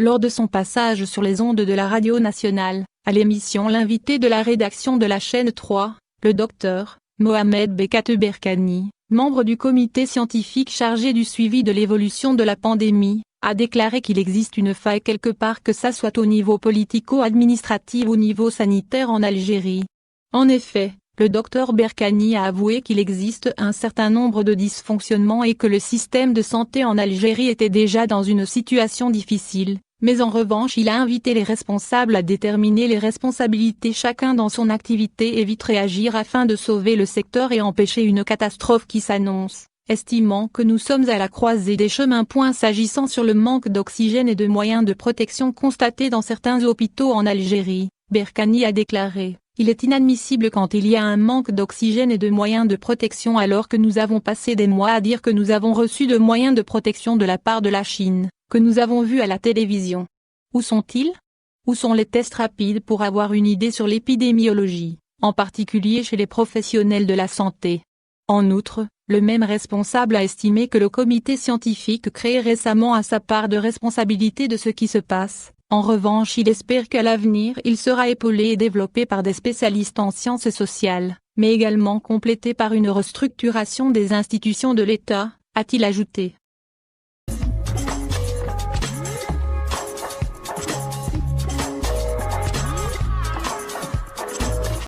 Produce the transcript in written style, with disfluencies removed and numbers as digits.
lors de son passage sur les ondes de la radio nationale, à l'émission L'invité de la rédaction de la chaîne 3, le docteur Mohamed Bekat Berkani, membre du comité scientifique chargé du suivi de l'évolution de la pandémie, a déclaré qu'il existe une faille quelque part, que ça soit au niveau politico-administratif ou au niveau sanitaire en Algérie. En effet, le docteur Berkani a avoué qu'il existe un certain nombre de dysfonctionnements et que le système de santé en Algérie était déjà dans une situation difficile, mais en revanche il a invité les responsables à déterminer les responsabilités chacun dans son activité et vite réagir afin de sauver le secteur et empêcher une catastrophe qui s'annonce, estimant que nous sommes à la croisée des chemins. S'agissant sur le manque d'oxygène et de moyens de protection constaté dans certains hôpitaux en Algérie, Berkani a déclaré: il est inadmissible quand il y a un manque d'oxygène et de moyens de protection alors que nous avons passé des mois à dire que nous avons reçu de moyens de protection de la part de la Chine, que nous avons vu à la télévision. Où sont-ils? Où sont les tests rapides pour avoir une idée sur l'épidémiologie, en particulier chez les professionnels de la santé? En outre, le même responsable a estimé que le comité scientifique créé récemment a sa part de responsabilité de ce qui se passe. En revanche, il espère qu'à l'avenir il sera épaulé et développé par des spécialistes en sciences sociales, mais également complété par une restructuration des institutions de l'État, a-t-il ajouté.